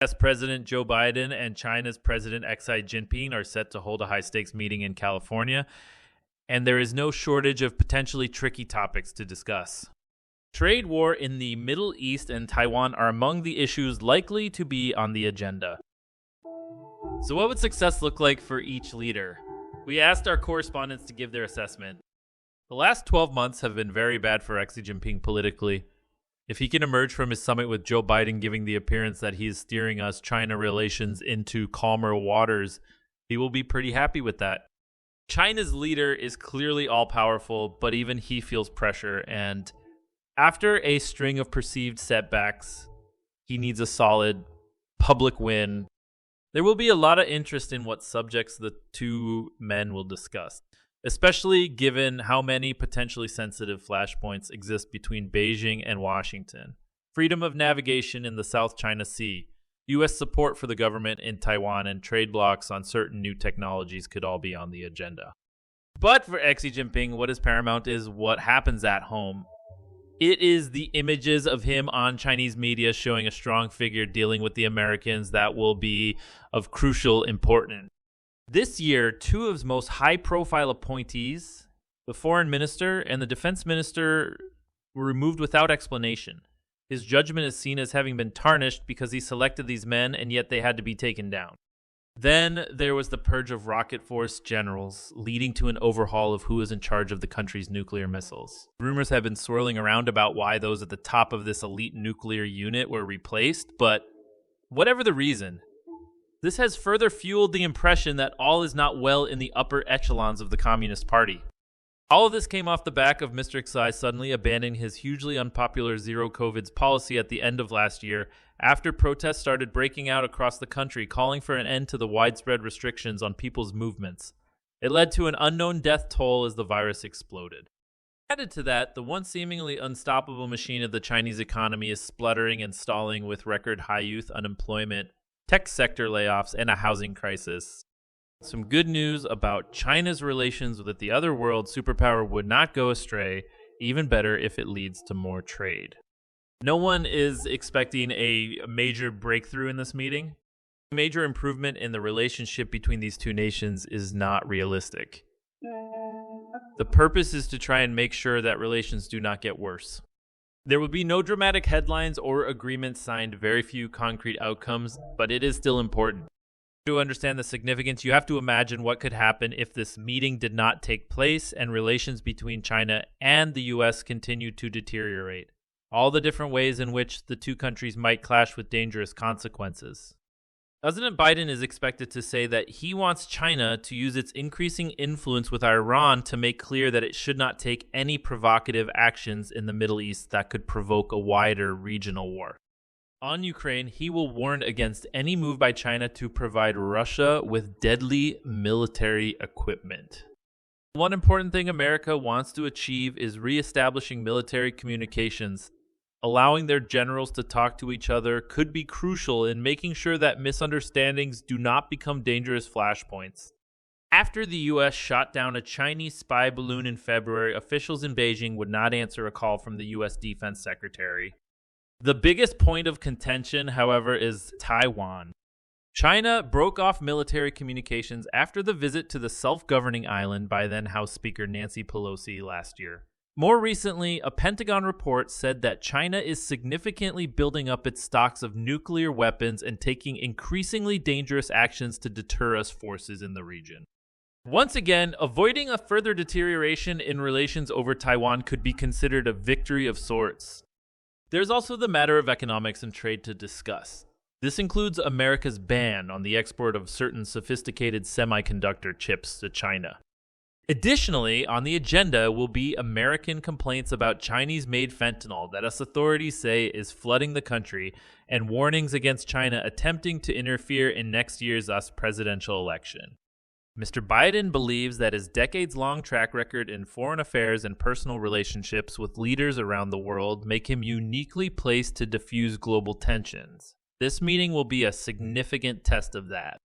US President Joe Biden and China's President Xi Jinping are set to hold a high-stakes meeting in California, and there is no shortage of potentially tricky topics to discuss. Trade war in the Middle East and Taiwan are among the issues likely to be on the agenda. So what would success look like for each leader? We asked our correspondents to give their assessment. The last 12 months have been very bad for Xi Jinping politically. If he can emerge from his summit with Joe Biden giving the appearance that he is steering US-China relations into calmer waters, he will be pretty happy with that. China's leader is clearly all-powerful, but even he feels pressure, and after a string of perceived setbacks, he needs a solid public win. There will be a lot of interest in what subjects the two men will discuss, especially given how many potentially sensitive flashpoints exist between Beijing and Washington. Freedom of navigation in the South China Sea, U.S. support for the government in Taiwan, and trade blocs on certain new technologies could all be on the agenda. But for Xi Jinping, what is paramount is what happens at home. It is the images of him on Chinese media showing a strong figure dealing with the Americans that will be of crucial importance. This year, two of his most high-profile appointees, the foreign minister and the defense minister, were removed without explanation. His judgment is seen as having been tarnished because he selected these men and yet they had to be taken down. Then there was the purge of rocket force generals, leading to an overhaul of who was in charge of the country's nuclear missiles. Rumors have been swirling around about why those at the top of this elite nuclear unit were replaced, but whatever the reason, this has further fueled the impression that all is not well in the upper echelons of the Communist Party. All of this came off the back of Mr. Xi suddenly abandoning his hugely unpopular zero-COVIDs policy at the end of last year, after protests started breaking out across the country calling for an end to the widespread restrictions on people's movements. It led to an unknown death toll as the virus exploded. Added to that, the once seemingly unstoppable machine of the Chinese economy is spluttering and stalling with record high youth unemployment, tech sector layoffs, and a housing crisis. Some good news about China's relations with the other world superpower would not go astray, even better if it leads to more trade. No one is expecting a major breakthrough in this meeting. A major improvement in the relationship between these two nations is not realistic. The purpose is to try and make sure that relations do not get worse. There will be no dramatic headlines or agreements signed, very few concrete outcomes, but it is still important. To understand the significance, you have to imagine what could happen if this meeting did not take place and relations between China and the US continued to deteriorate. All the different ways in which the two countries might clash with dangerous consequences. President Biden is expected to say that he wants China to use its increasing influence with Iran to make clear that it should not take any provocative actions in the Middle East that could provoke a wider regional war. On Ukraine, he will warn against any move by China to provide Russia with deadly military equipment. One important thing America wants to achieve is reestablishing military communications. Allowing their generals to talk to each other could be crucial in making sure that misunderstandings do not become dangerous flashpoints. After the U.S. shot down a Chinese spy balloon in February, officials in Beijing would not answer a call from the U.S. Defense Secretary. The biggest point of contention, however, is Taiwan. China broke off military communications after the visit to the self-governing island by then House Speaker Nancy Pelosi last year. More recently, a Pentagon report said that China is significantly building up its stocks of nuclear weapons and taking increasingly dangerous actions to deter US forces in the region. Once again, avoiding a further deterioration in relations over Taiwan could be considered a victory of sorts. There's also the matter of economics and trade to discuss. This includes America's ban on the export of certain sophisticated semiconductor chips to China. Additionally, on the agenda will be American complaints about Chinese-made fentanyl that us authorities say is flooding the country, and warnings against China attempting to interfere in next year's US presidential election. Mr. Biden believes that his decades-long track record in foreign affairs and personal relationships with leaders around the world make him uniquely placed to diffuse global tensions. This meeting will be a significant test of that.